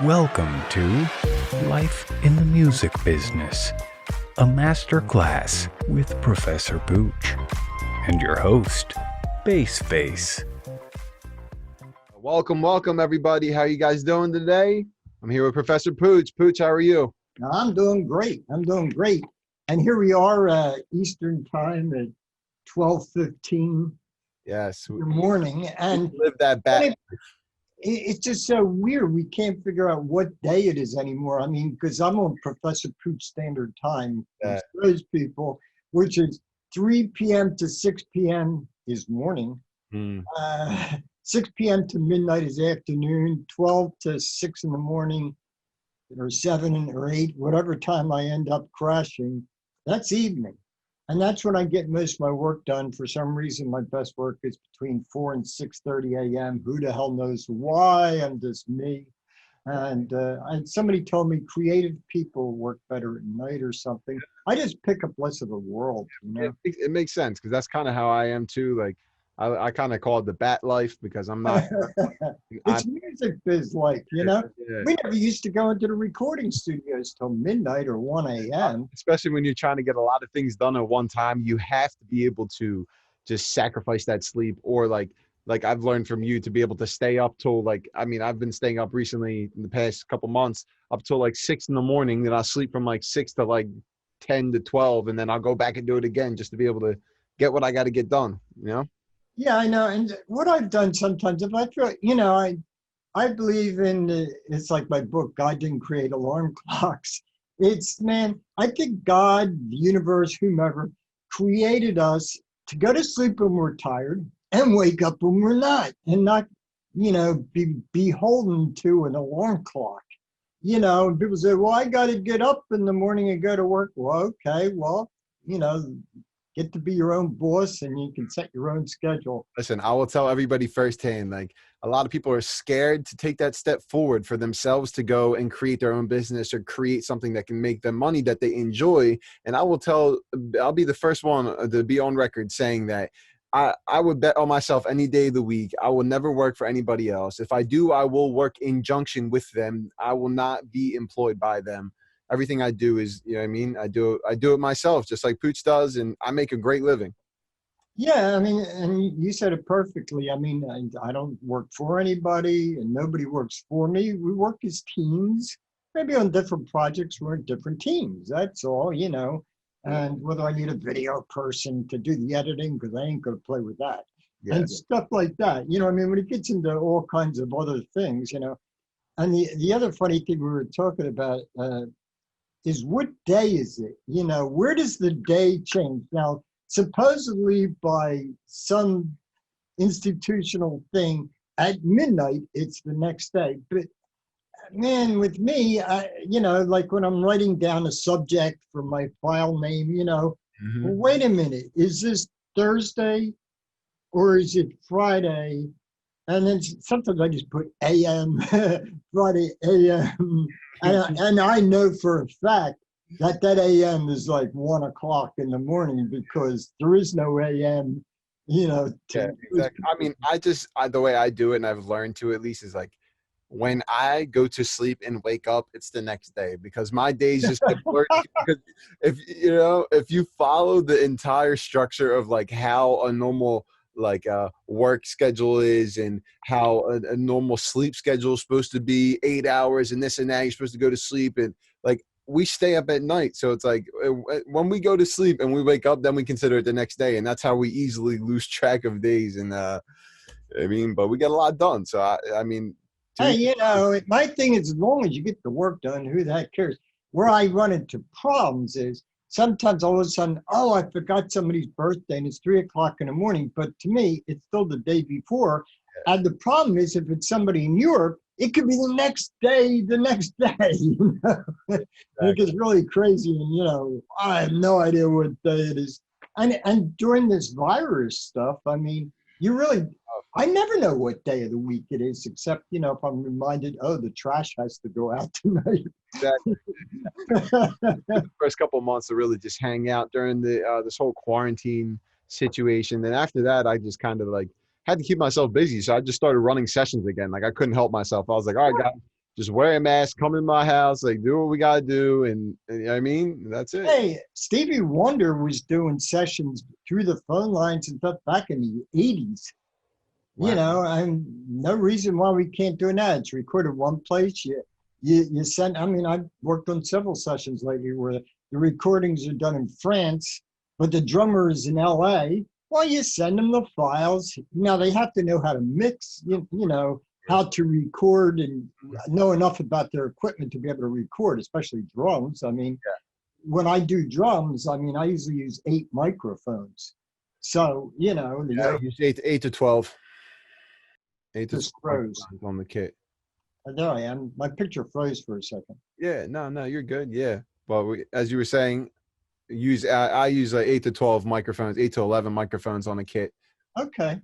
Welcome to Life in the Music Business, a masterclass with Professor Pooch and your host, BACEFACE. Welcome, everybody. How you guys doing today? I'm here with Professor Pooch. Pooch, how are you? I'm doing great. And here we are, Eastern time at 12:15 Yes, in the morning. And live that back. it's just so weird. We can't figure out what day it is anymore. I mean, because I'm on Professor Pooch Standard Time for those people, which is 3 p.m. to 6 p.m. is morning. 6 p.m. to midnight is afternoon. 12 to 6 in the morning or 7 or 8, whatever time I end up crashing, that's evening. And that's when I get most of my work done. For some reason, my best work is between 4 and 6:30 a.m. Who the hell knows why? I'm just me. And somebody told me creative people work better at night or something. I just pick up less of the world, you know? It makes sense because that's kind of how I am too. Like I kind of call it the bat life because I'm not. It's music biz like, you know? Yeah. We never used to go into the recording studios till midnight or 1 a.m. Especially when you're trying to get a lot of things done at one time, you have to be able to just sacrifice that sleep, or like I've learned from you to be able to stay up till I've been staying up recently in the past couple months up till like 6 in the morning. Then I'll sleep from like 6 to like 10 to 12, and then I'll go back and do it again just to be able to get what I got to get done, you know? Yeah, I know. And what I've done sometimes, if I feel, I believe in, it's like my book, God Didn't Create Alarm Clocks. I think God, the universe, whomever, created us to go to sleep when we're tired and wake up when we're not, and not, be beholden to an alarm clock. And people say, well, I got to get up in the morning and go to work. Well, okay, well, get to be your own boss and you can set your own schedule. Listen, I will tell everybody firsthand, like a lot of people are scared to take that step forward for themselves to go and create their own business or create something that can make them money that they enjoy. And I'll be the first one to be on record saying that I would bet on myself any day of the week. I will never work for anybody else. If I do, I will work in junction with them. I will not be employed by them. Everything I do is, I do it myself, just like Pooch does, and I make a great living. Yeah, I mean, and you said it perfectly. I mean, I don't work for anybody and nobody works for me. We work as teams. Maybe on different projects, we're in different teams. That's all, and whether I need a video person to do the editing, because I ain't going to play with that. Yeah. And stuff like that. When it gets into all kinds of other things, and the other funny thing we were talking about, is what day is it? Where does the day change? Now, supposedly by some institutional thing, at midnight, it's the next day. But man, with me, like when I'm writing down a subject for my file name, well, wait a minute, is this Thursday or is it Friday? And then sometimes I just put AM, Friday AM. And I know for a fact that AM is like 1 o'clock in the morning because there is no AM, Yeah, exactly. I mean, the way I do it, and I've learned to at least, is like when I go to sleep and wake up, it's the next day because my days just get blurred. Because if you follow the entire structure of like how a normal work schedule is and how a normal sleep schedule is supposed to be 8 hours and this and that, you're supposed to go to sleep, and like we stay up at night. So it's like when we go to sleep and we wake up, then we consider it the next day. And that's how we easily lose track of days. And but we get a lot done. So hey, my thing is, as long as you get the work done, who the heck cares? Where I run into problems is sometimes all of a sudden, oh, I forgot somebody's birthday and it's 3 o'clock in the morning. But to me, it's still the day before. And the problem is if it's somebody in Europe, it could be the next day. It gets really crazy. And, I have no idea what day it is. And during this virus stuff, I mean, I never know what day of the week it is, except, if I'm reminded, the trash has to go out tonight. Exactly. The first couple of months to really just hang out during this whole quarantine situation. Then after that, I just kind of had to keep myself busy. So I just started running sessions again. Like I couldn't help myself. I was like, all right, guys, just wear a mask, come in my house, like do what we gotta do, and you know what I mean, that's it. Hey, Stevie Wonder was doing sessions through the phone lines and stuff back in the 80s. Wow. You know, and no reason why we can't do that. It's recorded one place. You send, I mean, I've worked on several sessions lately where the recordings are done in France, but the drummer is in LA. Well, you send them the files. Now they have to know how to mix, you know, how to record and know enough about their equipment to be able to record, especially drums. I mean, when I do drums, I mean, I usually use 8 microphones. So, you know, Yeah, use 8 to 12. 8 to just 12 froze. on the kit. There I am. My picture froze for a second. Yeah, no, you're good. Yeah, but as you were saying, I use like 8 to 12 microphones, 8 to 11 microphones on a kit. Okay.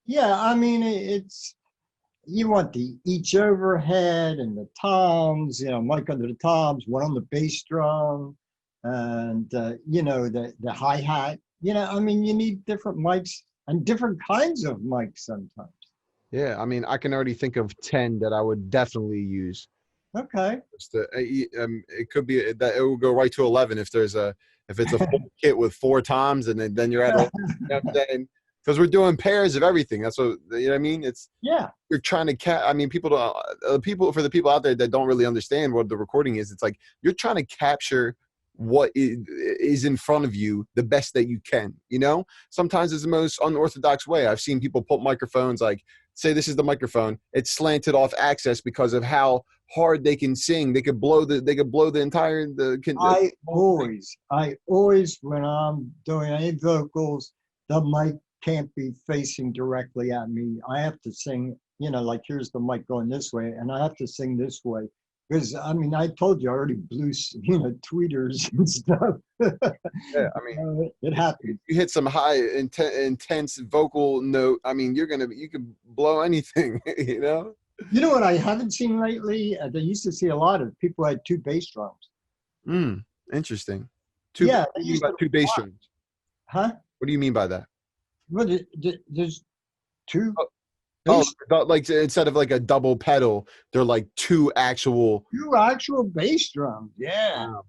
Yeah, I mean, it's, you want the each overhead and the toms, you know, mic under the toms, one on the bass drum, and, you know, the hi-hat. You know, I mean, you need different mics and different kinds of mics sometimes. Yeah, I mean, I can already think of 10 that I would definitely use. Okay. It could be that it will go right to 11 if it's a full kit with 4 toms, and then you're at 11. You know what I'm saying? Because we're doing pairs of everything. That's what, you know what I mean? It's, Yeah. you're trying to I mean, people don't, for the people out there that don't really understand what the recording is, it's like you're trying to capture what is in front of you the best that you can, you know? Sometimes it's the most unorthodox way. I've seen people put microphones, like, say this is the microphone, it's slanted off access because of how hard they can sing. They could blow the entire I always, when I'm doing any vocals, the mic can't be facing directly at me. I have to sing, you know, like here's the mic going this way, and I have to sing this way. Because, I mean, I told you I already blew, you know, tweeters and stuff. Yeah, I mean, it happens. You hit some high, intense vocal note. I mean, you could blow anything, you know? You know what I haven't seen lately? They used to see a lot of people had 2 bass drums. Interesting. Yeah. What do you mean by 2 bass drums? Huh? What do you mean by that? Well, there's 2. Oh, like instead of like a double pedal, they're like 2 actual. 2 actual bass drums. Yeah. Wow.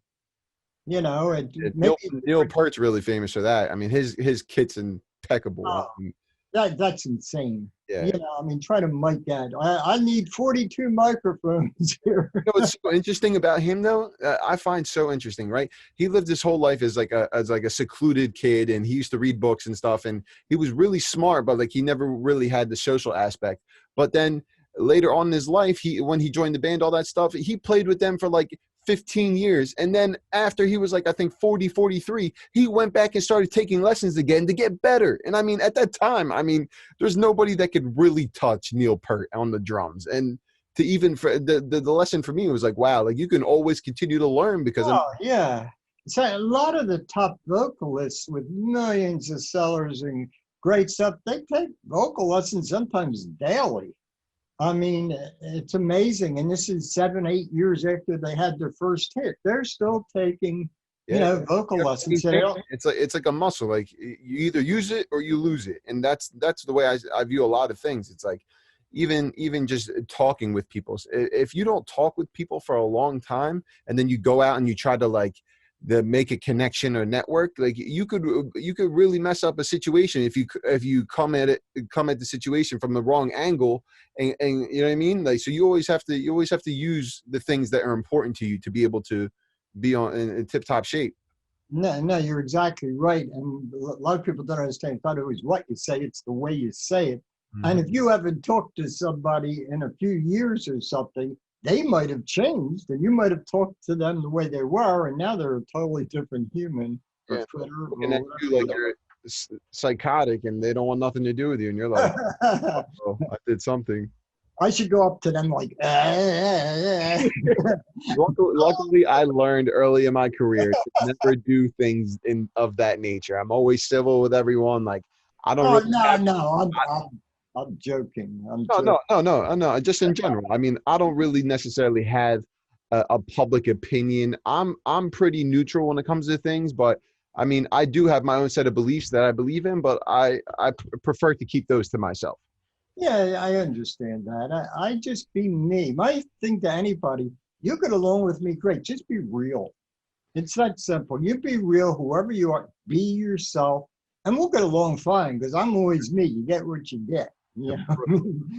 You know, Neil Peart's really famous for that. I mean, his kit's impeccable. Oh, that's insane. Yeah. You know, I mean, try to mic that. I need 42 microphones here. You know what's so interesting about him, though? I find so interesting, right? He lived his whole life as like a secluded kid, and he used to read books and stuff, and he was really smart, but like he never really had the social aspect. But then later on in his life, when he joined the band, all that stuff, he played with them for like 15 years. And then after he was like, I think 40, 43, he went back and started taking lessons again to get better. And I mean, at that time, I mean, there's nobody that could really touch Neil Peart on the drums. And to even for the lesson for me was like, wow, like you can always continue to learn because yeah. So a lot of the top vocalists with millions of sellers and great stuff, they take vocal lessons sometimes daily. I mean, it's amazing. And this is 7, 8 years after they had their first hit. They're still taking, you know, vocal lessons. It's like a muscle. Like you either use it or you lose it. And that's the way I view a lot of things. It's like even just talking with people. If you don't talk with people for a long time and then you go out and you try to like make a connection or network, like you could really mess up a situation if you come at the situation from the wrong angle, and you know what I mean. Like, so you always have to use the things that are important to you to be able to be in tip-top shape. No, you're exactly right. And a lot of people don't understand. It's not always what you say, it's the way you say it. Mm-hmm. And if you haven't talked to somebody in a few years or something, they might have changed, and you might have talked to them the way they were, and now they're a totally different human. Yeah. And then you like you're psychotic, and they don't want nothing to do with you, and you're like, oh, I did something. I should go up to them like, Luckily, I learned early in my career to never do things of that nature. I'm always civil with everyone. Like, I don't. I'm joking. No. Just in general. I mean, I don't really necessarily have a public opinion. I'm pretty neutral when it comes to things, but I mean, I do have my own set of beliefs that I believe in, but I prefer to keep those to myself. Yeah, I understand that. I just be me. My thing to anybody, you get along with me, great. Just be real. It's that simple. You be real, whoever you are, be yourself, and we'll get along fine because I'm always me. You get what you get. You Of know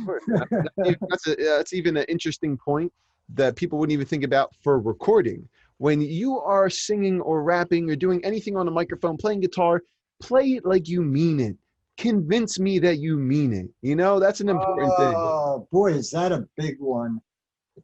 course, what of course. I mean? That's even an interesting point that people wouldn't even think about for recording. When you are singing or rapping or doing anything on a microphone, playing guitar, play it like you mean it. Convince me that you mean it. You know, that's an important thing. Oh, boy, is that a big one.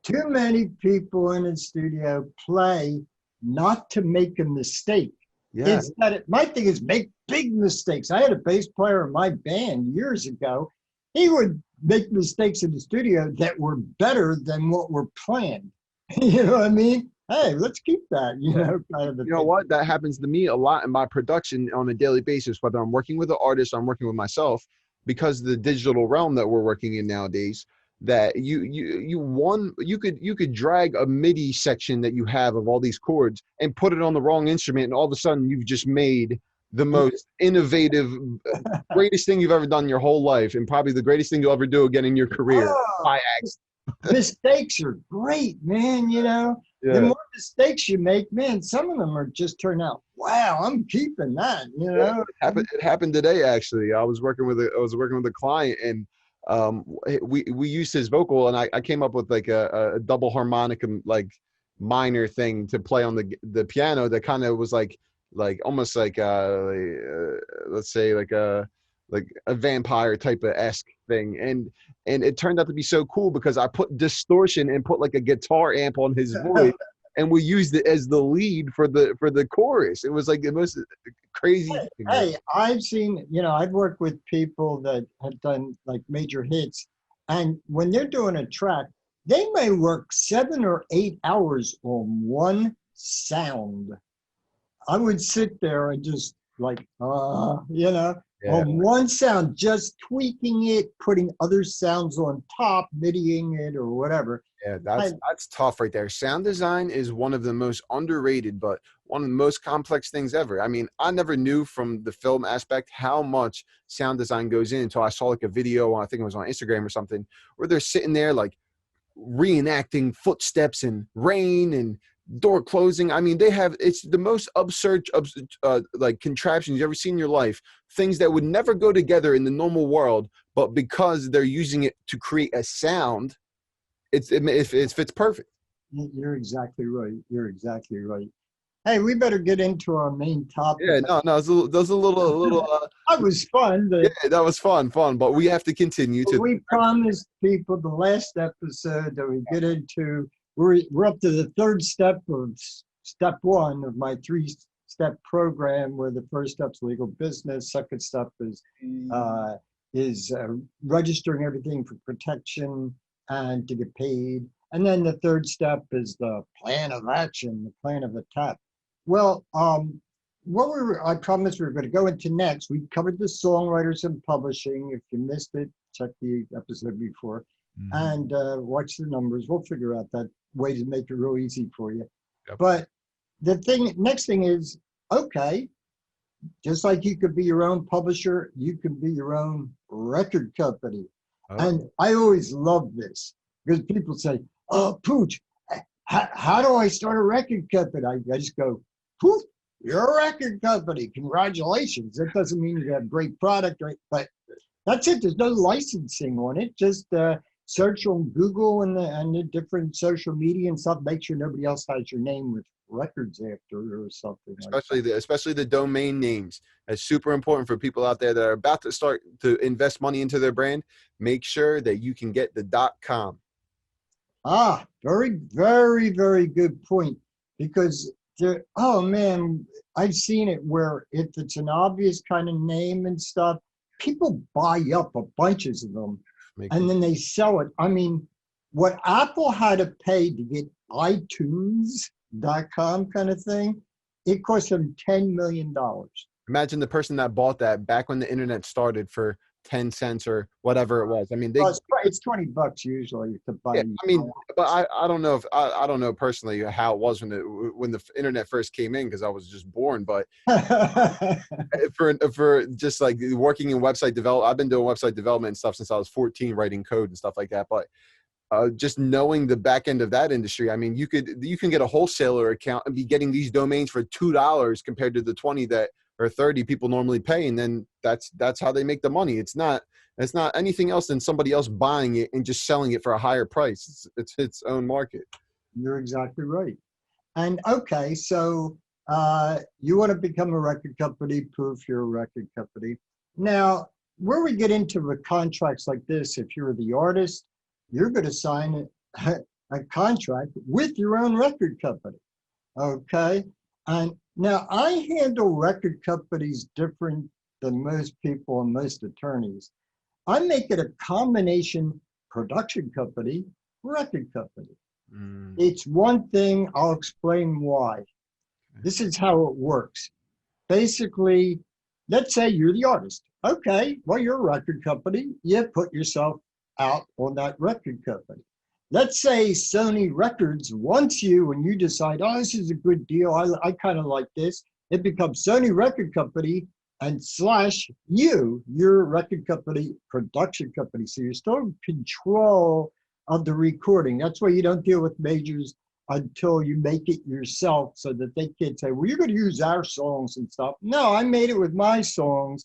Too many people in the studio play not to make a mistake. Yeah. It's that my thing is make big mistakes. I had a bass player in my band years ago. He would make mistakes in the studio that were better than what were planned. You know what I mean? Hey, let's keep that, kind of a You know thing. what? That happens to me a lot in my production on a daily basis, whether I'm working with an artist or I'm working with myself, because of the digital realm that we're working in nowadays, that you could drag a MIDI section that you have of all these chords and put it on the wrong instrument, and all of a sudden you've just made the most innovative, greatest thing you've ever done in your whole life, and probably the greatest thing you'll ever do again in your career Oh, by accident. mistakes are great, man. The Yeah. more mistakes you make, man, some of them are just turn out, wow, I'm keeping that, Yeah, it happened today actually. I was working with a client, and we used his vocal, and I came up with like a double harmonic like minor thing to play on the piano that kind of was like almost like let's say like a vampire type of esque thing, and it turned out to be so cool because I put distortion and put like a guitar amp on his voice, and we used it as the lead for the chorus. It was like the most crazy thing. Hey, I've seen, I've worked with people that have done like major hits, and when they're doing a track, they may work 7 or 8 hours on one sound. I would sit there and just like, Yeah, on one sound, just tweaking it, putting other sounds on top, midiing it or whatever. yeah, I, that's tough right there. Sound design is one of the most underrated, but one of the most complex things ever. I mean, I never knew from the film aspect how much sound design goes in until I saw like a video, I think it was on Instagram or something, where they're sitting there like reenacting footsteps and rain and door closing. I mean, it's the most absurd, like contraptions you ever seen in your life. Things that would never go together in the normal world, but because they're using it to create a sound, it fits perfect. you're exactly right. You're exactly right. Hey, we better get into our main topic. Yeah, no, that was a little. That was fun. Yeah, that was fun, but we have to continue to. We promised people the last episode that we get into. We're up to the third step of step one of my three-step program, where the first step's legal business. Second step is registering everything for protection and to get paid. And then the third step is the plan of action, the plan of attack. Well, I promised we were going to go into next. We covered the songwriters and publishing. If you missed it, check the episode before and watch the numbers. We'll figure out that way to make it real easy for you. Yep. But the next thing is, okay, just like you could be your own publisher, you can be your own record company. Oh. And I always love this because people say, oh, Pooch, how do I start a record company? I just go, poof, you're a record company. Congratulations. That doesn't mean you have great product, right? But that's it. There's no licensing on it. Just search on Google and the different social media and stuff. Make sure nobody else has your name with records after or something. Especially the domain names. That's super important for people out there that are about to start to invest money into their brand. Make sure that you can get the .com. Ah, very, very, very good point. Because oh man, I've seen it where if it's an obvious kind of name and stuff, people buy up a bunches of them and then they sell it. I mean, what Apple had to pay to get iTunes.com kind of thing, it cost them $10 million. Imagine the person that bought that back when the internet started for 10 cents or whatever it was. I mean, Well, it's $20 usually to buy. yeah, I mean, but I don't know if I don't know personally how it was when the internet first came in, because I was just born. But for just like working in website develop, I've been doing website development and stuff since I was 14, writing code and stuff like that. But just knowing the back end of that industry, I mean, you can get a wholesaler account and be getting these domains for $2 compared to the 20 that or 30 people normally pay, and then that's how they make the money. It's not anything else than somebody else buying it and just selling it for a higher price. It's its own market. You're exactly right. And okay, so you want to become a record company, proof you're a record company. Now, where we get into the contracts like this, if you're the artist, you're going to sign a contract with your own record company. Okay. And now I handle record companies different than most people and most attorneys. I make it a combination production company, record company. It's one thing, I'll explain why. This is how it works. Basically, let's say you're the artist. Okay, well, you're a record company. You put yourself out on that record company. Let's say Sony Records wants you and you decide, oh, this is a good deal. I kind of like this. It becomes Sony Record Company and / your record company, production company. So you're still in control of the recording. That's why you don't deal with majors until you make it yourself, so that they can say, well, you're going to use our songs and stuff. No, I made it with my songs.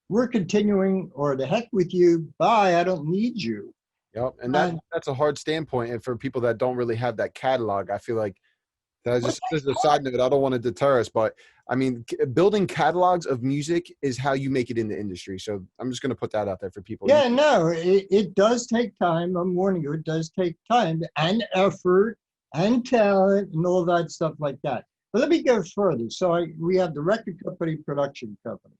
We're continuing, or the heck with you. Bye, I don't need you. Yep, and that's a hard standpoint. And for people that don't really have that catalog, I feel like that's just a side note. I don't want to deter us, but I mean, building catalogs of music is how you make it in the industry. So I'm just going to put that out there for people. Yeah, no, it does take time. I'm warning you, it does take time and effort and talent and all that stuff like that. But let me go further. So we have the record company, production company.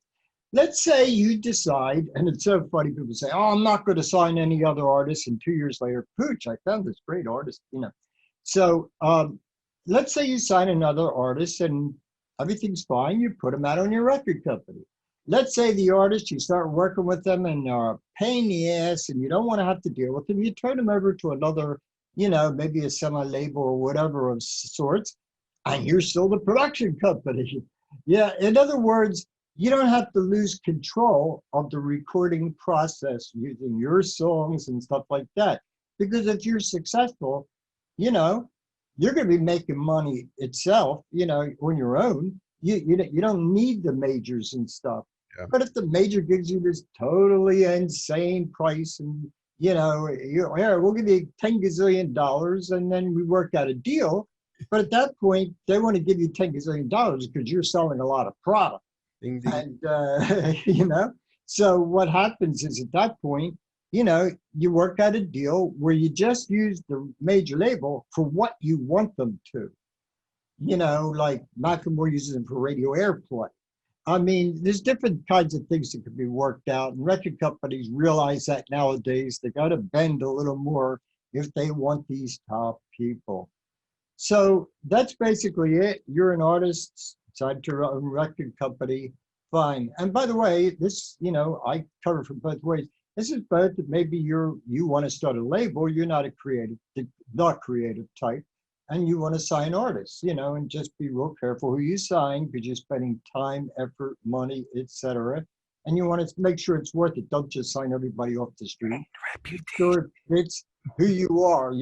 Let's say you decide, and it's so funny, people say, oh, I'm not going to sign any other artists. And 2 years later, Pooch, I found this great artist, So let's say you sign another artist and everything's fine. You put them out on your record company. Let's say the artist, you start working with them and are a pain in the ass and you don't want to have to deal with them. You turn them over to another, maybe a semi-label or whatever of sorts, and you're still the production company. Yeah, in other words, you don't have to lose control of the recording process using your songs and stuff like that. Because if you're successful, you're going to be making money itself, on your own. You don't need the majors and stuff. Yeah. But if the major gives you this totally insane price and, we'll give you $10 gazillion and then we work out a deal. But at that point, they want to give you $10 gazillion because you're selling a lot of product. Indeed. And, so what happens is at that point, you work out a deal where you just use the major label for what you want them to. Like Macklemore uses them for radio airplay. I mean, there's different kinds of things that can be worked out, and record companies realize that nowadays. They got to bend a little more if they want these top people. So that's basically it. You're an artist, signed to a record company, fine. And by the way, this, I cover from both ways. This is both that maybe you want to start a label, you're not the creative type, and you want to sign artists, and just be real careful who you sign because you're spending time, effort, money, etc. And you want to make sure it's worth it. Don't just sign everybody off the street. Make sure it's who you are,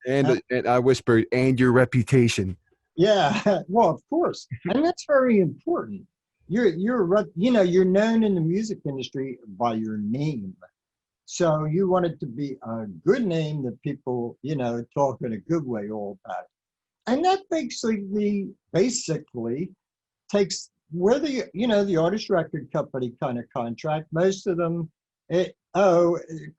And I whispered, and your reputation. Yeah, well, of course, and that's very important. You're known in the music industry by your name, so you want it to be a good name that people talk in a good way all about it. And that basically takes where the artist record company kind of contract. Most of them. A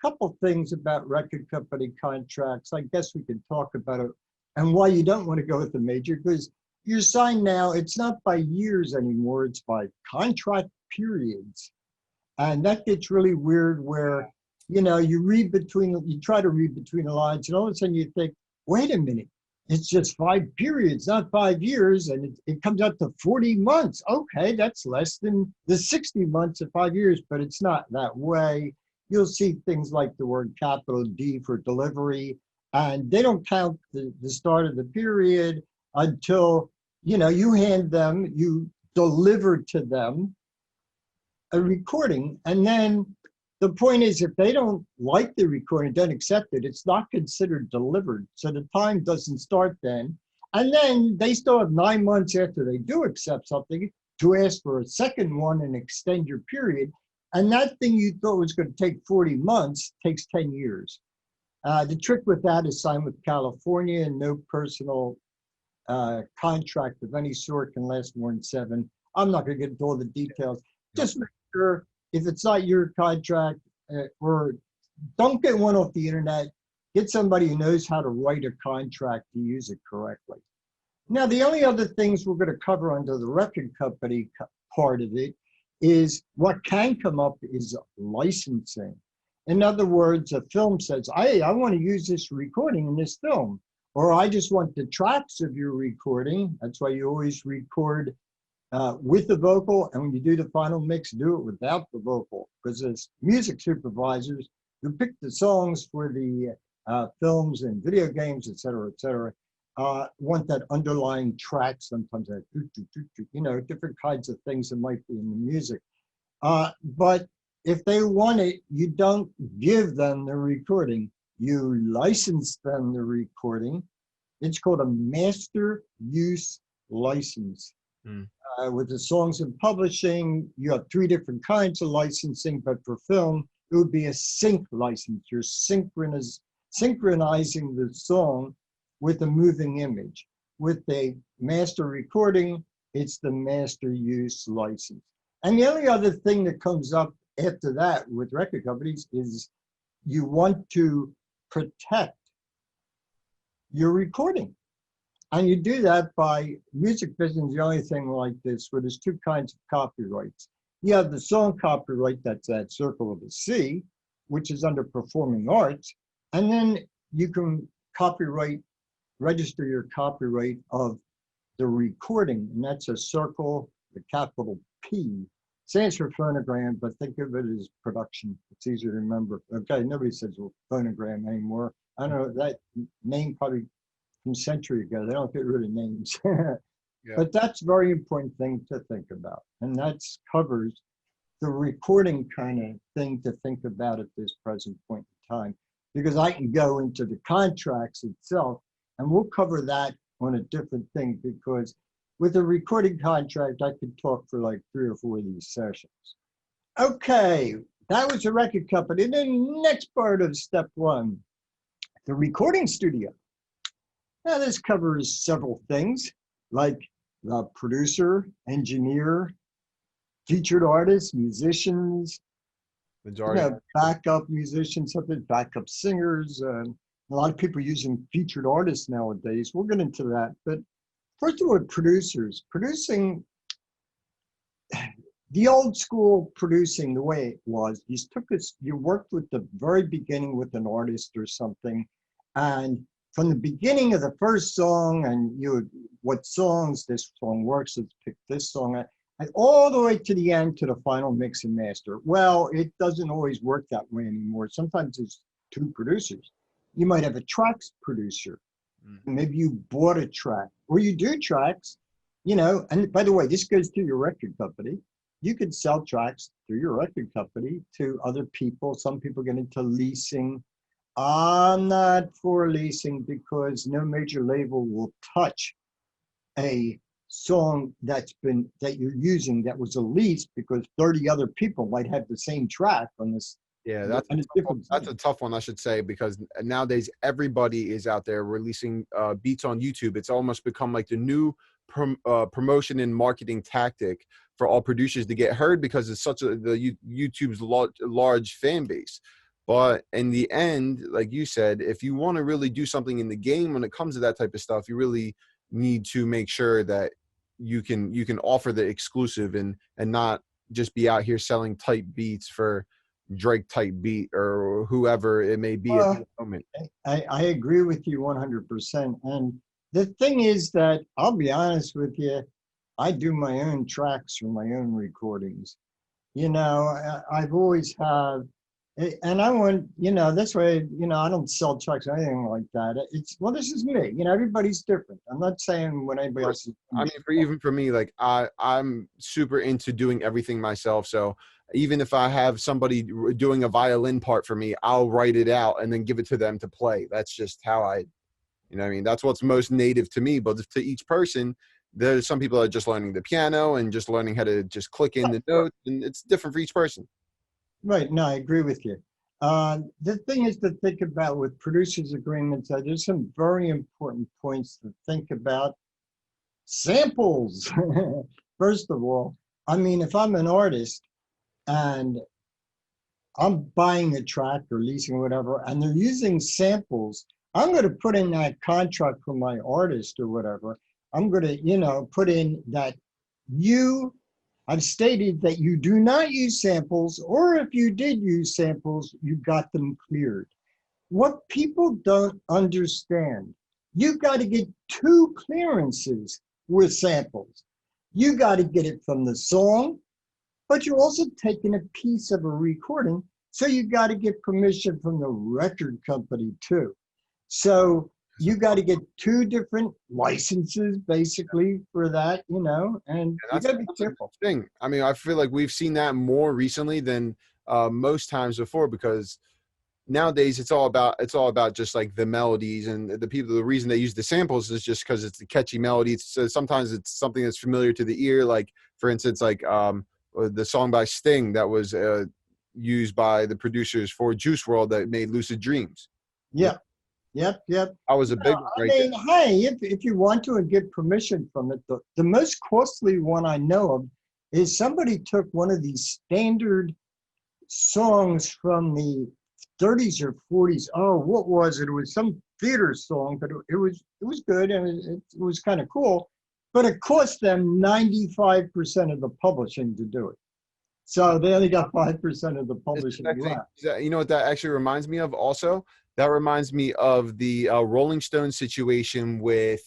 couple things about record company contracts. I guess we can talk about it and why you don't want to go with the major, because you're signed now, it's not by years anymore, it's by contract periods. And that gets really weird where, you try to read between the lines and all of a sudden you think, wait a minute, It's just 5 periods, not 5 years, and it comes out to 40 months. Okay, that's less than the 60 months of 5 years, but it's not that way. You'll see things like the word capital D for delivery, and they don't count the start of the period until, you hand them, you deliver to them a recording, and then the point is, if they don't like the recording, don't accept it, it's not considered delivered. So the time doesn't start then. And then they still have 9 months after they do accept something to ask for a second one and extend your period. And that thing you thought was going to take 40 months takes 10 years. The trick with that is sign with California, and no personal contract of any sort can last more than 7. I'm not going to get into all the details. Just make sure, if it's not your contract, or don't get one off the internet, get somebody who knows how to write a contract to use it correctly. Now, the only other things we're going to cover under the record company part of it is what can come up is licensing. In other words, a film says, hey, I want to use this recording in this film, or I just want the tracks of your recording. That's why you always record with the vocal, and when you do the final mix, do it without the vocal, because as music supervisors who pick the songs for the films and video games, et cetera, want that underlying track, sometimes that, different kinds of things that might be in the music. But if they want it, you don't give them the recording, you license them the recording. It's called a master use license. With the songs and publishing, you have 3 different kinds of licensing, but for film, it would be a sync license. You're synchronizing the song with a moving image. With a master recording, it's the master use license. And the only other thing that comes up after that with record companies is you want to protect your recording. And you do that by, music business, the only thing like this, where there's 2 kinds of copyrights. You have the song copyright, that's that circle of the C, which is under performing arts. And then you can register your copyright of the recording, and that's a circle, the capital P. Stands for phonogram, but think of it as production. It's easier to remember. Okay, nobody says phonogram anymore. I don't know, that name probably from a century ago. They don't get rid of names. Yeah. But that's a very important thing to think about. And that covers the recording kind of thing to think about at this present point in time. Because I can go into the contracts itself, and we'll cover that on a different thing, because with a recording contract, I could talk for like 3 or 4 of these sessions. Okay, that was a record company. And then next part of step 1, the recording studio. Now this covers several things, like the producer, engineer, featured artists, musicians, backup musicians, backup singers. A lot of people using featured artists nowadays. We'll get into that. But first of all, producers. Producing, the old school producing, the way it was, you worked with the very beginning with an artist or something, and from the beginning of the first song, and what songs this song works, let's pick this song, and all the way to the end, to the final mix and master. Well, it doesn't always work that way anymore. Sometimes it's 2 producers. You might have a tracks producer. Maybe you bought a track, or you do tracks, and by the way, this goes to your record company. You could sell tracks through your record company to other people. Some people get into leasing. I'm not for leasing, because no major label will touch a song that you're using that was a lease, because 30 other people might have the same track on this. Yeah, that's a tough one, I should say, because nowadays everybody is out there releasing beats on YouTube. It's almost become like the new promotion and marketing tactic for all producers to get heard, because it's YouTube's large fan base. But in the end, like you said, if you want to really do something in the game when it comes to that type of stuff, you really need to make sure that you can offer the exclusive and not just be out here selling type beats for Drake type beat or whoever it may be at the moment. I agree with you 100%. And the thing is that I'll be honest with you, I do my own tracks for my own recordings. You know, I've always have, and I want, you know, that's why, you know, I don't sell tracks or anything like that. It's, well, this is me. You know, everybody's different. I'm not saying what anybody else is. I mean, even for me, like I'm super into doing everything myself. So even if I have somebody doing a violin part for me, I'll write it out and then give it to them to play. That's just how you know what I mean? That's what's most native to me. But to each person, there's some people that are just learning the piano and just learning how to just click in the notes, and it's different for each person. Right. No, I agree with you. The thing is to think about with producers agreements, there's some very important points to think about. Samples. First of all, I mean, if I'm an artist and I'm buying a track or leasing or whatever, and they're using samples, I'm going to put in that contract for my artist or whatever. I'm going to, you know, put in that I've stated that you do not use samples, or if you did use samples, you got them cleared. What people don't understand, you've got to get 2 clearances with samples. You got to get it from the song, but you're also taking a piece of a recording, so you got to get permission from the record company too. So you got to get 2 different licenses basically for that, you know, and you got to be careful. Thing. I mean, I feel like we've seen that more recently than most times before, because nowadays it's all about just like the melodies, and the reason they use the samples is just because it's a catchy melody. So sometimes it's something that's familiar to the ear, like for instance, like the song by Sting that was used by the producers for Juice WRLD that made Lucid Dreams. Yeah. Yep. I was a big one right there. Hey, if you want to and get permission from it, the most costly one I know of is somebody took one of these standard songs from the 30s or 40s. Oh, what was it? It was some theater song, but it was good, and it was kind of cool. But it cost them 95% of the publishing to do it. So they only got 5% of the publishing left. You know what that actually reminds me of also? That reminds me of the Rolling Stones situation with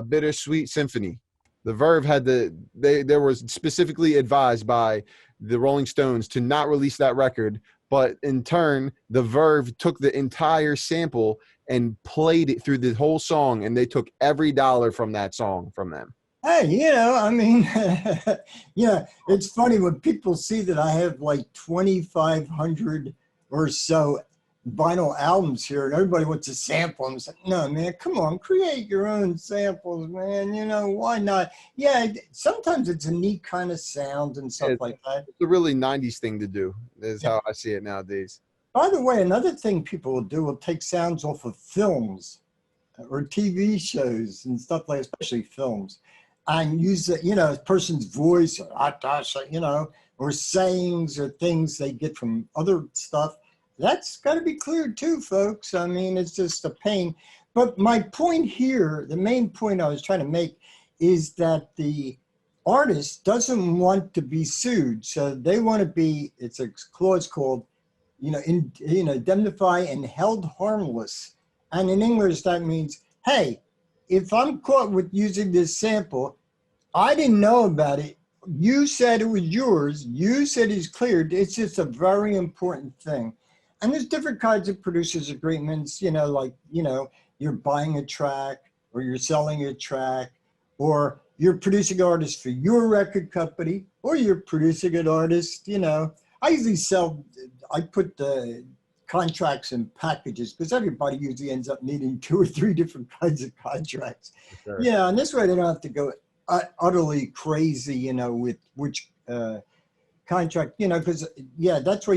Bittersweet Symphony. The Verve had they were specifically advised by the Rolling Stones to not release that record, but in turn, the Verve took the entire sample and played it through the whole song, and they took every dollar from that song from them. Hey, you know, I mean, yeah, it's funny when people see that I have like 2,500 or so vinyl albums here, and everybody wants to sample them. It's like, no, man, come on, create your own samples, man. You know, why not? Yeah, sometimes it's a neat kind of sound and stuff like that. It's a really 90s thing to do, is how I see it nowadays. By the way, another thing people will do will take sounds off of films or TV shows and stuff like, especially films, and use it, you know, a person's voice or, you know, or sayings or things they get from other stuff. That's got to be cleared too, folks. I mean, it's just a pain. But my point here, the main point I was trying to make, is that the artist doesn't want to be sued. So they want to be, it's a clause called, indemnify and held harmless. And in English, that means, hey, if I'm caught with using this sample, I didn't know about it. You said it was yours. You said it's cleared. It's just a very important thing. And there's different kinds of producers agreements, you're buying a track or you're selling a track, or you're producing an artist for your record company, or you're producing an artist, I put the contracts in packages because everybody usually ends up needing 2 or 3 different kinds of contracts. Sure. Yeah, and this way they don't have to go utterly crazy, with which contract, because, that's where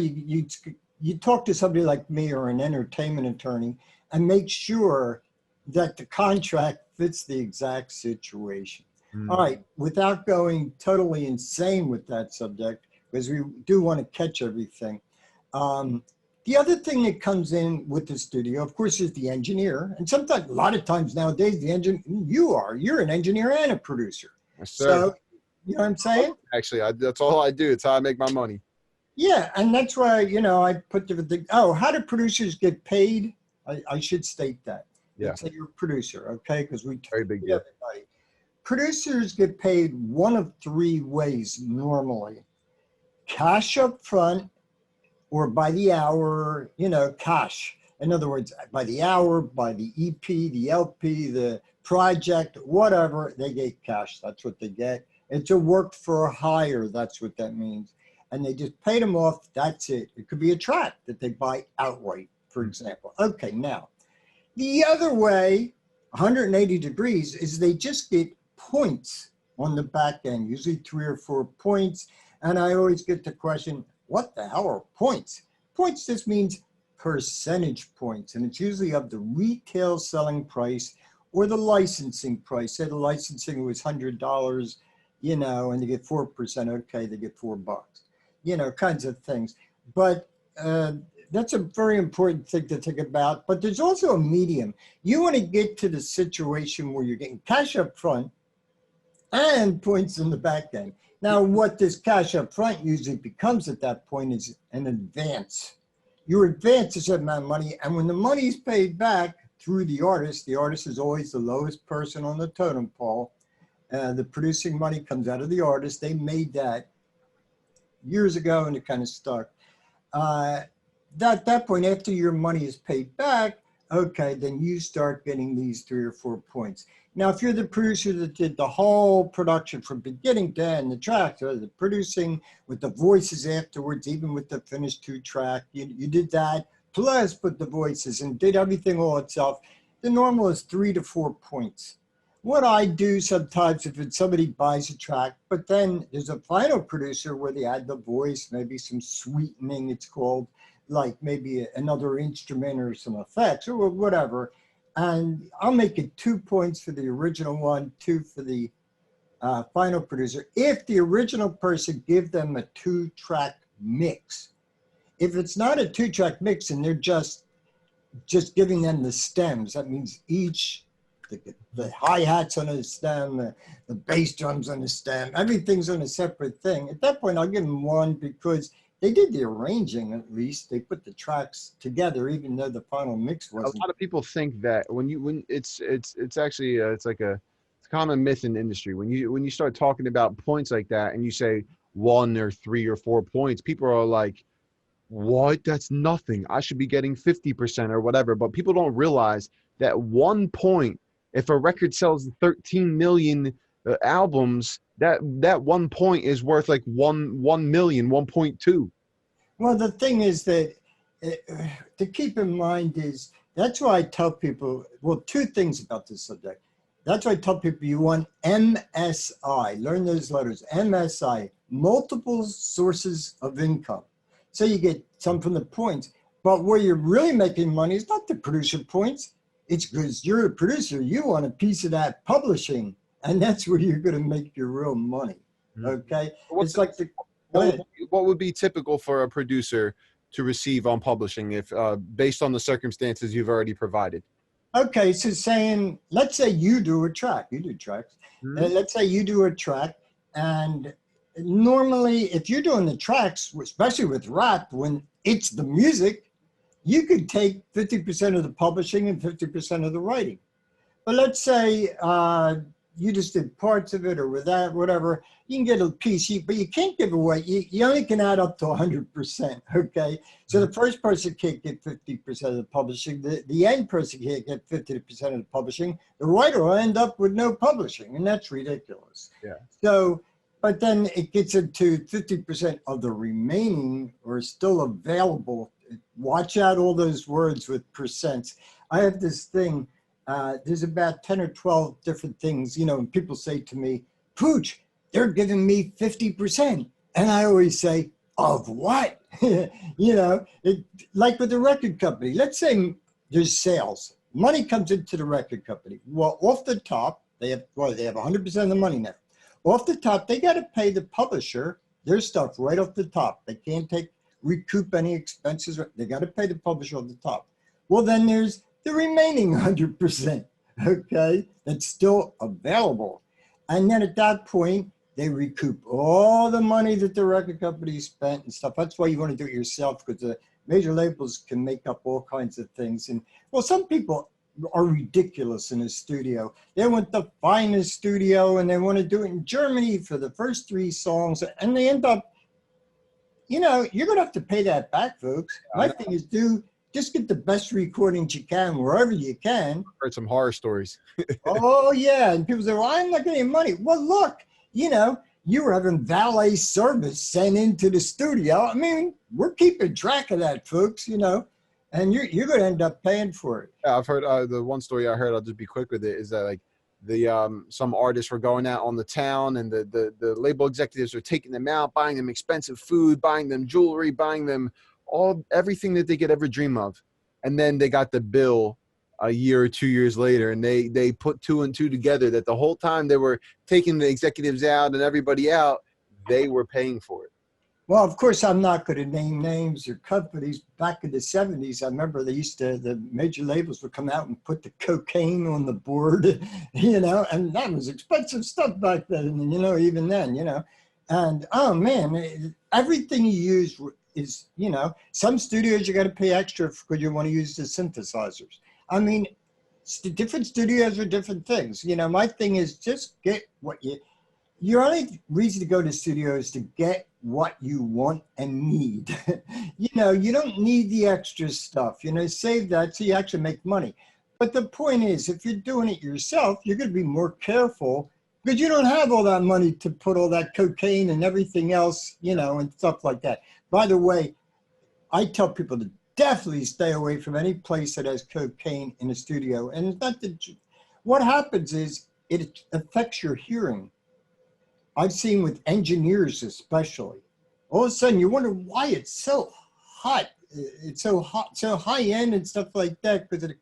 you talk to somebody like me or an entertainment attorney and make sure that the contract fits the exact situation. Mm. All right, without going totally insane with that subject, because we do want to catch everything. The other thing that comes in with the studio, of course, is the engineer. And sometimes, a lot of times nowadays, you're an engineer and a producer. Yes, sir. So, you know what I'm saying? Actually, that's all I do. It's how I make my money. Yeah, and that's why, I put different things. Oh, how do producers get paid? I should state that. Yeah. Let's say you're a producer, okay? Because we Very big treat deal. everybody. Producers get paid one of three ways normally: cash up front, or by the hour, cash. In other words, by the hour, by the EP, the LP, the project, whatever, they get cash. That's what they get. It's a work for hire. That's what that means. And they just paid them off. That's it. It could be a track that they buy outright, for example. Okay, now, the other way, 180 degrees, is they just get points on the back end, usually 3 or 4 points. And I always get the question, what the hell are points? Points just means percentage points, and it's usually of the retail selling price or the licensing price. Say the licensing was $100, and they get 4%. Okay, they get $4, kinds of things. But that's a very important thing to think about. But there's also a medium. You want to get to the situation where you're getting cash up front and points in the back end. Now, what this cash up front usually becomes at that point is an advance. Your advance is a certain amount of money, and when the money is paid back through the artist is always the lowest person on the totem pole. The producing money comes out of the artist. They made that years ago, and it kind of stuck. At that point, after your money is paid back, okay, then you start getting these 3 or 4 points. Now, if you're the producer that did the whole production from beginning to end, the tracks, or the producing with the voices afterwards, even with the finished 2-track, you did that, plus put the voices and did everything all itself, the normal is 3 to 4 points. What I do sometimes, if it's somebody buys a track, but then there's a final producer where they add the voice, maybe some sweetening, it's called, like maybe another instrument or some effects or whatever. And I'll make it 2 points for the original one, 2 for the final producer. If the original person give them a 2-track mix. If it's not a 2-track mix and they're just giving them the stems, that means each, the hi-hats on a stem, the bass drums on a stem, everything's on a separate thing. At that point, I'll give them 1 because they did the arranging. At least they put the tracks together, even though the final mix wasn't. A lot of people think that when it's actually it's a common myth in the industry. When you start talking about points like that and you say 1 or 3 or 4 points, people are like, what? That's nothing. I should be getting 50% or whatever. But people don't realize that 1 point, if a record sells 13 million albums, that 1 point is worth like 1 million, 1.2. Well, the thing is that to keep in mind is, that's why I tell people, well, 2 things about this subject. That's why I tell people you want MSI, learn those letters, MSI, multiple sources of income. So you get some from the points, but where you're really making money is not the producer points. It's because you're a producer, you want a piece of that publishing, and that's where you're going to make your real money. Okay, it's like what would be typical for a producer to receive on publishing if based on the circumstances you've already provided? Okay, so saying, let's say you do a track, you do tracks. Let's say you do a track, and normally if you're doing the tracks, especially with rap, when it's the music, you could take 50% of the publishing and 50% of the writing. But let's say you just did parts of it or with that, whatever, you can get a piece, but you can't give away, you only can add up to 100%, okay? So the first person can't get 50% of the publishing, the end person can't get 50% of the publishing, the writer will end up with no publishing, and that's ridiculous. Yeah. So, but then it gets into 50% of the remaining or still available. Watch out all those words with percents. I have this thing, there's about 10 or 12 different things, and people say to me, Pooch, they're giving me 50%. And I always say, of what? Like with the record company, let's say there's sales. Money comes into the record company. Well, off the top, they have 100% of the money now. Off the top, they got to pay the publisher their stuff right off the top. They can't recoup any expenses. They got to pay the publisher off the top. Well, then there's the remaining 100%, okay, that's still available. And then at that point, they recoup all the money that the record company spent and stuff. That's why you want to do it yourself, because the major labels can make up all kinds of things. And well, some people are ridiculous in a studio. They want the finest studio and they want to do it in Germany for the first 3 songs. And they end up, you know, you're going to have to pay that back, folks. My thing is just get the best recordings you can wherever you can. I've heard some horror stories. Oh, yeah. And people say, well, I'm not getting money. Well, look, you know, you were having valet service sent into the studio. I mean, we're keeping track of that, folks, you know, and you're going to end up paying for it. Yeah, I've heard the one story I heard, I'll just be quick with it, is that like some artists were going out on the town and the label executives were taking them out, buying them expensive food, buying them jewelry, buying them everything that they could ever dream of. And then they got the bill a year or 2 years later, and they put 2 and 2 together that the whole time they were taking the executives out and everybody out, they were paying for it. Well, of course, I'm not going to name names or companies. Back in the 70s, I remember the major labels would come out and put the cocaine on the board, you know, and that was expensive stuff back then, you know, even then, you know. And, oh, man, everything you use is, you know, some studios you got to pay extra because you want to use the synthesizers. I mean, different studios are different things. You know, my thing is just get what your only reason to go to studio is to get what you want and need. You know, you don't need the extra stuff, you know, save that so you actually make money. But the point is, if you're doing it yourself, you're going to be more careful because you don't have all that money to put all that cocaine and everything else, you know, and stuff like that. By the way, I tell people to definitely stay away from any place that has cocaine in a studio. And it's not what happens is it affects your hearing. I've seen with engineers especially. All of a sudden you wonder why it's so hot. It's so hot, so high end and stuff like that because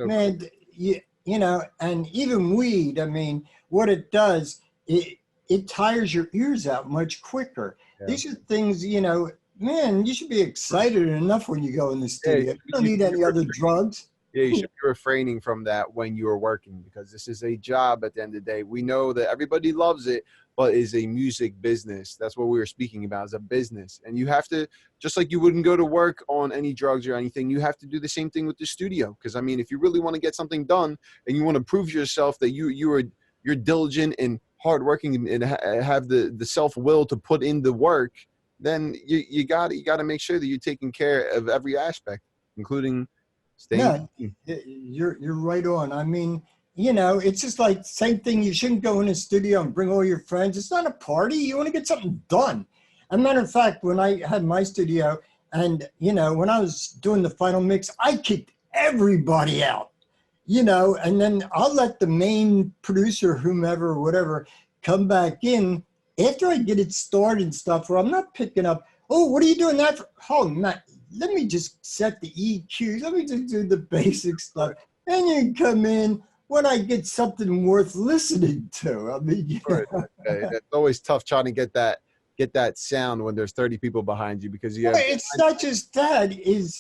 man, you know, and even weed, I mean, what it does, it tires your ears out much quicker. Yeah. These are things, you know, man, you should be excited enough when you go in the studio. You don't need any other drugs. Yeah, you should be refraining from that when you are working because this is a job at the end of the day. We know that everybody loves it, but it's a music business. That's what we were speaking about, is a business. And you have to, just like you wouldn't go to work on any drugs or anything, you have to do the same thing with the studio. Because, I mean, if you really want to get something done and you want to prove yourself that you're diligent and hardworking and have the self-will to put in the work, then you got to make sure that you're taking care of every aspect, including staying. Yeah, you're right on. I mean, you know, it's just like same thing. You shouldn't go in a studio and bring all your friends. It's not a party. You want to get something done. As a matter of fact, when I had my studio and, you know, when I was doing the final mix, I kicked everybody out, you know, and then I'll let the main producer, whomever, whatever, come back in after I get it started and stuff where I'm not picking up, oh, what are you doing that for? Oh, Matt, let me just set the EQs. Let me just do the basic stuff. And you come in when I get something worth listening to. I mean, you know. It's always tough trying to get that sound when there's 30 people behind you because you have. It's not just that.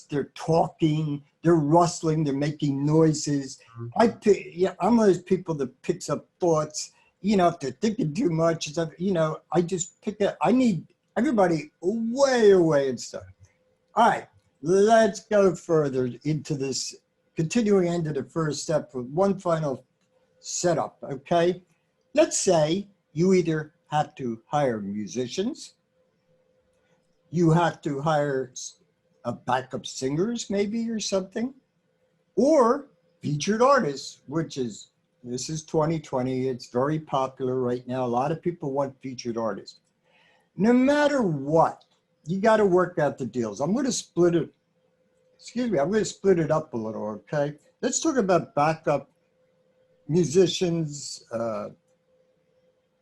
They're talking, they're rustling, they're making noises. Mm-hmm. I'm one of those people that picks up thoughts. You know, if they're thinking too much, you know, I just pick up. I need everybody way away and stuff. All right, let's go further into this continuing end of the first step with one final setup, okay? Let's say you either have to hire musicians, you have to hire a backup singers maybe or something, or featured artists, this is 2020, it's very popular right now. A lot of people want featured artists. No matter what, you got to work out the deals. I'm going to split it. I'm going to split it up a little, okay? Let's talk about backup musicians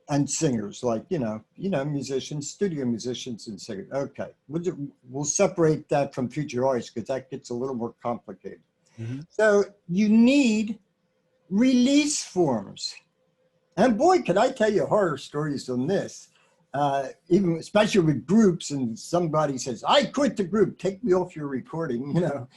and singers, like, you know, musicians, studio musicians and singers. Okay, we'll separate that from featured artists because that gets a little more complicated. Mm-hmm. So you need release forms. And boy, can I tell you horror stories on this. Even especially with groups and somebody says, I quit the group, take me off your recording, you know.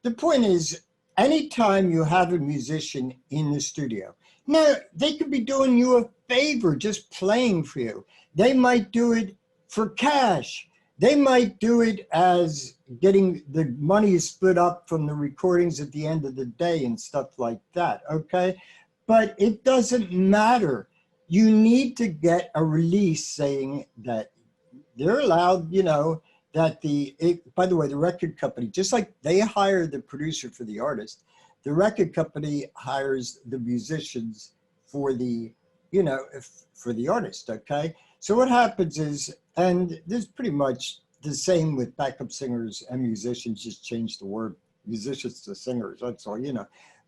The point is, anytime you have a musician in the studio, now they could be doing you a favor, just playing for you. They might do it for cash. They might do it as getting the money split up from the recordings at the end of the day and stuff like that, okay? But it doesn't matter. You need to get a release saying that they're allowed, you know, that by the way, the record company, just like they hire the producer for the artist, the record company hires the musicians for the, you know, for the artist, okay? So what happens is, and this is pretty much the same with backup singers and musicians, just change the word musicians to singers, that's all, you know.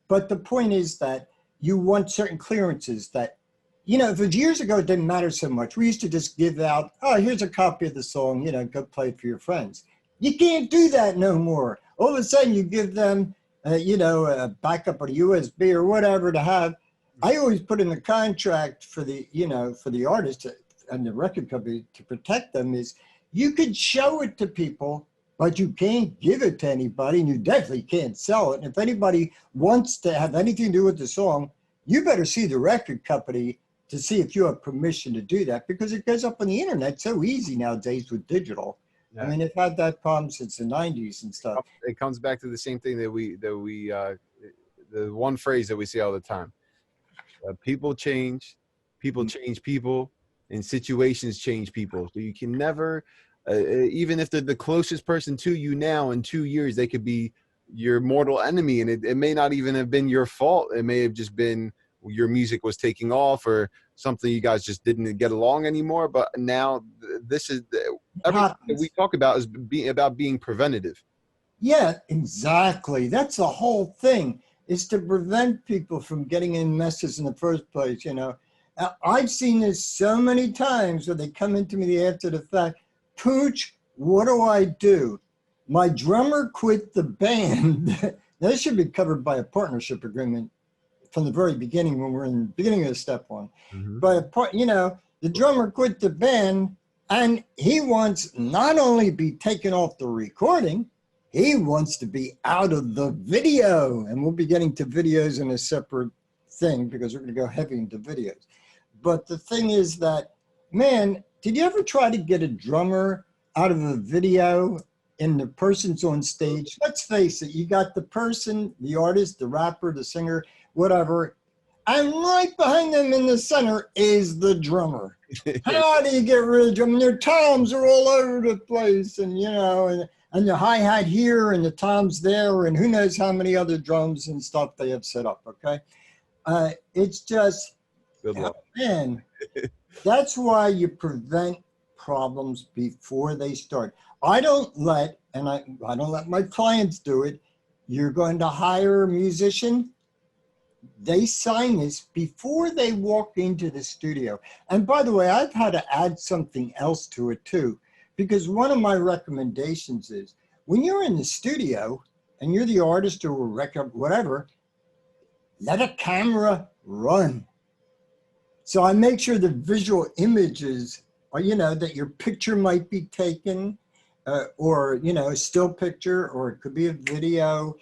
But the point is that you want certain clearances that, you know, if it was years ago, it didn't matter so much. We used to just give out, oh, here's a copy of the song, you know, go play it for your friends. You can't do that no more. All of a sudden you give them, you know, a backup or a USB or whatever to have. I always put in the contract for the, you know, for the artist and the record company to protect them is you could show it to people, but you can't give it to anybody and you definitely can't sell it. And if anybody wants to have anything to do with the song, you better see the record company to see if you have permission to do that, because it goes up on the internet so easy nowadays with digital. Yeah. I mean, they've had that problem since the 90s and stuff. It comes back to the same thing that the one phrase that we say all the time. People change people, and situations change people. So you can never, even if they're the closest person to you now, in 2 years, they could be your mortal enemy. And it may not even have been your fault. It may have just been your music was taking off or something, you guys just didn't get along anymore. But now this is everything that we talk about is about being preventative. Yeah, exactly. That's the whole thing, is to prevent people from getting in messes in the first place, you know. I've seen this so many times where they come into me after the fact, Pooch, what do I do? My drummer quit the band. Now, this should be covered by a partnership agreement from the very beginning when we're in the beginning of step one. Mm-hmm. But, you know, the drummer quit the band and he wants not only be taken off the recording, he wants to be out of the video. And we'll be getting to videos in a separate thing because we're going to go heavy into videos. But the thing is that, man, did you ever try to get a drummer out of a video and the person's on stage? Let's face it, you got the person, the artist, the rapper, the singer, whatever, and right behind them in the center is the drummer. How do you get rid of the drummer? Their toms are all over the place, and you know, and the hi-hat here and the toms there, and who knows how many other drums and stuff they have set up, okay? It's just, man, that's why you prevent problems before they start. I don't let my clients do it. You're going to hire a musician, they sign this before they walk into the studio. And by the way, I've had to add something else to it too, because one of my recommendations is when you're in the studio and you're the artist or record, whatever, let a camera run. So I make sure the visual images are, you know, that your picture might be taken or, you know, a still picture, or it could be a video,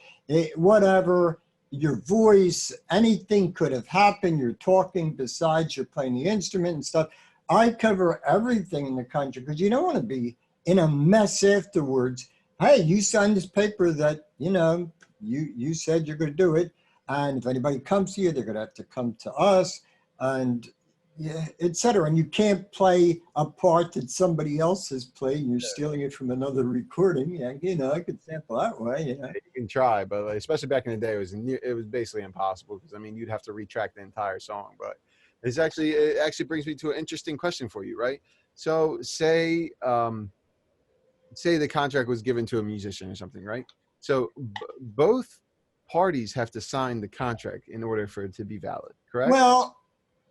whatever. Your voice, anything could have happened. You're talking besides you're playing the instrument and stuff. I cover everything in the contract because you don't want to be in a mess afterwards. Hey, you signed this paper that, you know, you said you're going to do it. And if anybody comes to you, they're going to have to come to us, and yeah, etc. And you can't play a part that somebody else has played. And you're stealing it from another recording. Yeah, you know, I could sample that way. You know, you can try, but like, especially back in the day, it was basically impossible because I mean, you'd have to retrack the entire song. But it actually brings me to an interesting question for you, right? So say the contract was given to a musician or something, right? So both parties have to sign the contract in order for it to be valid, correct? Well,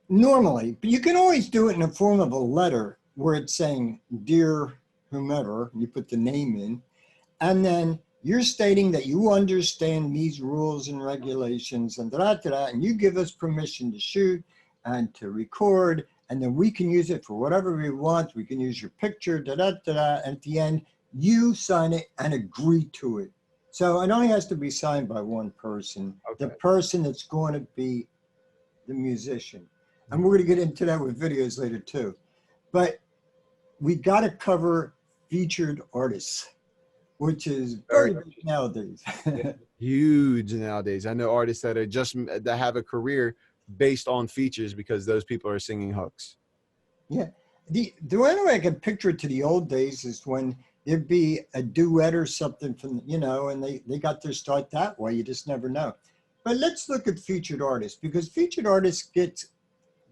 normally, but you can always do it in the form of a letter where it's saying, dear whomever, you put the name in, and then you're stating that you understand these rules and regulations and and you give us permission to shoot and to record, and then we can use it for whatever we want. We can use your picture, and at the end, you sign it and agree to it. So it only has to be signed by one person, okay. The person that's going to be the musician. And we're going to get into that with videos later too. But we got to cover featured artists, which is Very very big nowadays. huge nowadays. I know artists that are that have a career based on features because those people are singing hooks. Yeah. The only way I can picture it to the old days is when there'd be a duet or something from, and they got their start that way. You just never know. But let's look at featured artists, because featured artists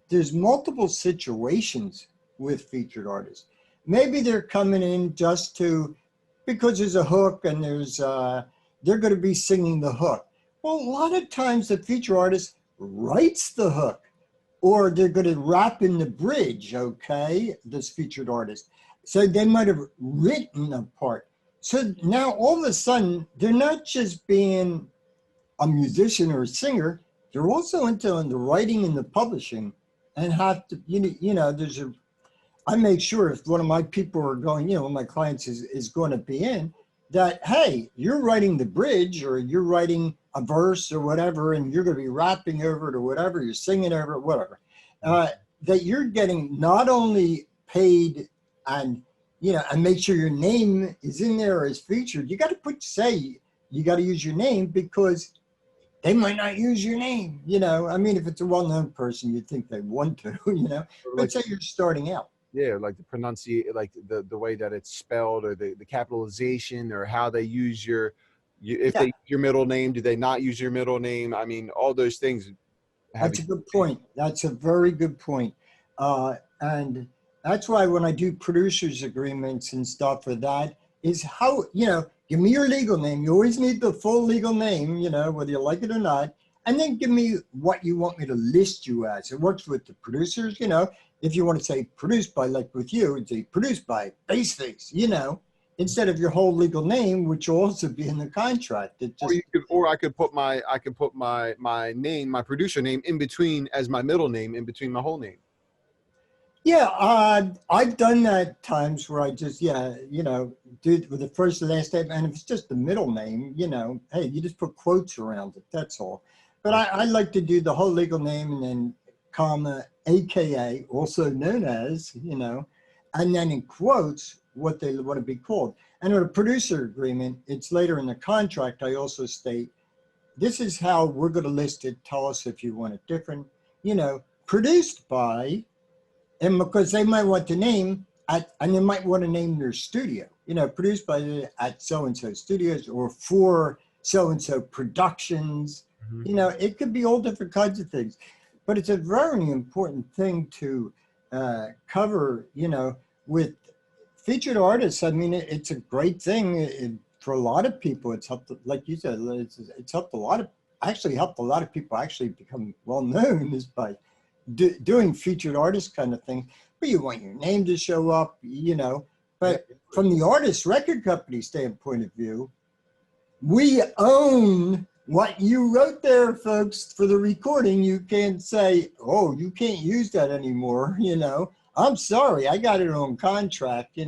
there's multiple situations with featured artists. Maybe they're coming in because there's a hook and they're going to be singing the hook. Well, a lot of times the featured artist writes the hook, or they're going to rap in the bridge, okay, this featured artist. So they might have written a part. So now all of a sudden, they're not just being a musician or a singer, they're also into the writing and the publishing, and have to, I make sure if one of my people are going, one of my clients is going to be in, that, hey, you're writing the bridge or you're writing a verse or whatever, and you're going to be rapping over it or whatever, you're singing over it, whatever, that you're getting not only paid and, and make sure your name is in there as featured. You got to you got to use your name, because they might not use your name, I mean, if it's a well-known person, you'd think they want to, but say you're starting out. Yeah, like the pronunciation, like the way that it's spelled, or the capitalization, or how they use they use your middle name, do they not use your middle name? I mean, all those things. That's a good point. That's a very good point. And that's why when I do producers agreements and stuff for that, is how, give me your legal name. You always need the full legal name, whether you like it or not. And then give me what you want me to list you as. It works with the producers, if you want to say produced by, like with you, it's produced by BACEFACE, instead of your whole legal name, which will also be in the contract. Or I could put my name, my producer name, in between as my middle name, in between my whole name. Yeah, I've done that times where I just, do it with the first and last name. And if it's just the middle name, hey, you just put quotes around it. That's all. But I like to do the whole legal name and then comma, AKA, also known as, and then in quotes, what they want to be called. And in a producer agreement, it's later in the contract, I also state, this is how we're going to list it. Tell us if you want it different, produced by, and because they might want to name and they might want to name their studio, produced by at so-and-so studios, or for so-and-so productions, it could be all different kinds of things. But it's a very important thing to cover, with featured artists. I mean, it's a great thing for a lot of people. It's helped, like you said, it's helped helped a lot of people actually become well-known is by doing featured artist kind of thing. But you want your name to show up, but from the artist record company standpoint of view, we own what you wrote there, folks, for the recording. You can't say, oh, you can't use that anymore, I'm sorry, I got it on contract,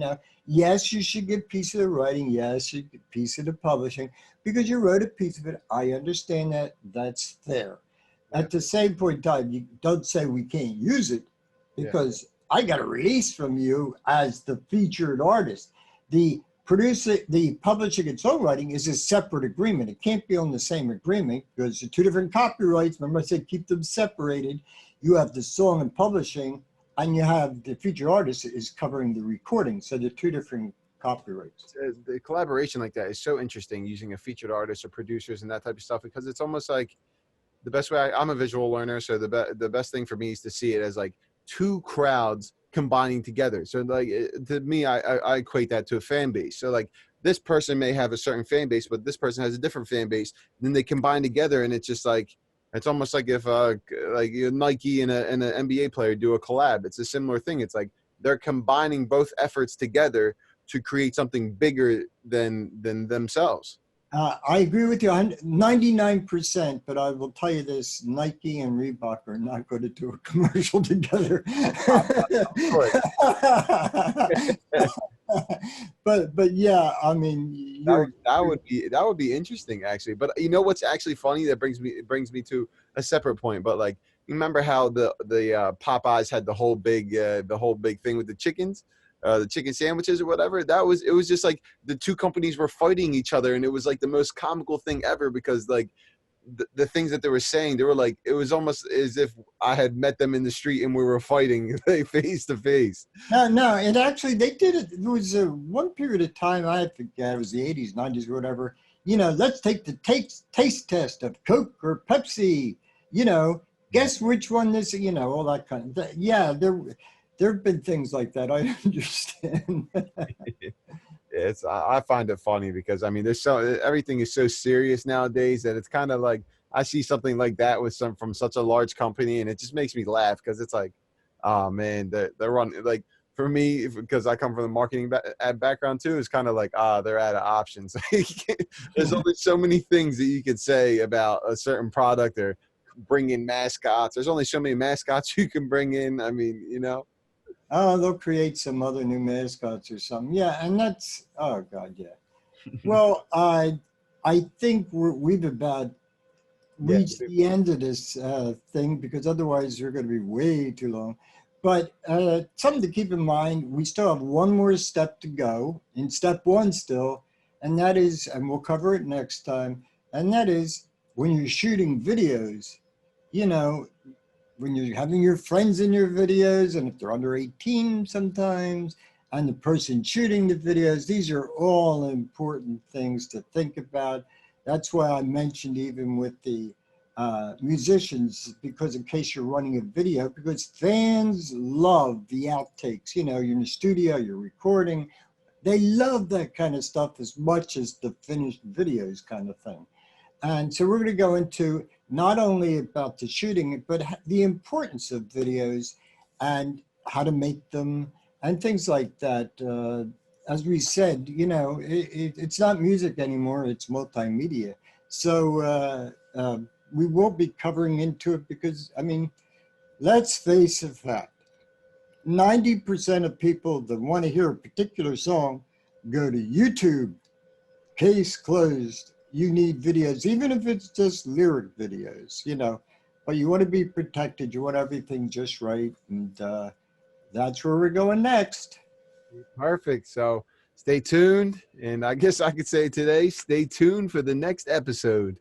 Yes, you should get a piece of the writing. Yes, you get a piece of the publishing, because you wrote a piece of it. I understand that. That's fair. At the same point in time, you don't say we can't use it, because I got a release from you as the featured artist. The publishing and songwriting is a separate agreement. It can't be on the same agreement, because they're two different copyrights. Remember I said keep them separated. You have the song and publishing, and you have the featured artist is covering the recording. So they're two different copyrights. The collaboration like that is so interesting, using a featured artist or producers and that type of stuff, because it's almost like the best way. I'm a visual learner, so the best thing for me is to see it as like two crowds combining together. So like to me, I equate that to a fan base. So like this person may have a certain fan base, but this person has a different fan base. Then they combine together, and it's just like, it's almost like if like Nike and an NBA player do a collab. It's a similar thing. It's like they're combining both efforts together to create something bigger than themselves. I agree with you 99%, but I will tell you this, Nike and Reebok are not going to do a commercial together. Of course. but yeah, I mean, that would be interesting, actually. But you know what's actually funny? That brings me to a separate point. But like, you remember how the Popeyes had the whole big thing with the chickens? the chicken sandwiches or whatever. It was just like the two companies were fighting each other, and it was like the most comical thing ever because like the things that they were saying, they were like, it was almost as if I had met them in the street and we were fighting like face to face. No, it actually, they did it. There was one period of time, I forget, it was the 80s, 90s, or whatever. Let's take the taste test of Coke or Pepsi. Guess which one this, all that kind of, yeah, there have been things like that. I understand. I find it funny because I mean, everything is so serious nowadays that it's kind of like I see something like that from such a large company, and it just makes me laugh because it's like, oh man, they're running like for me because I come from the marketing background too. It's kind of like they're out of options. There's only so many things that you could say about a certain product or bring in mascots. There's only so many mascots you can bring in. I mean, Oh, they'll create some other new mascots or something. Yeah, and that's, oh God, yeah. Well, I think we've about reached the end of this thing because otherwise we're going to be way too long. But something to keep in mind, we still have one more step to go in step one still, and that is, and we'll cover it next time, and that is when you're shooting videos, when you're having your friends in your videos, and if they're under 18 sometimes, and the person shooting the videos, these are all important things to think about. That's why I mentioned even with the musicians, because in case you're running a video, because fans love the outtakes. You're in the studio, you're recording. They love that kind of stuff as much as the finished videos kind of thing. And so we're going to go into not only about the shooting, but the importance of videos and how to make them and things like that. As we said, it's not music anymore, it's multimedia. So we will be covering into it because, I mean, let's face a fact. 90% of people that want to hear a particular song go to YouTube. Case closed. You need videos, even if it's just lyric videos, but you want to be protected. You want everything just right. And that's where we're going next. Perfect. So stay tuned. And I guess I could say today, stay tuned for the next episode.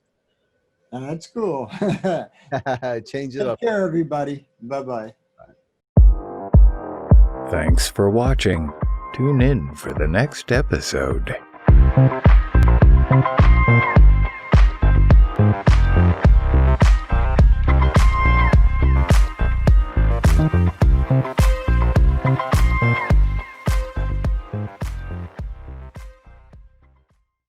That's cool. Change it up. Take care, everybody. Bye-bye. Thanks for watching. Tune in for the next episode. Thank you.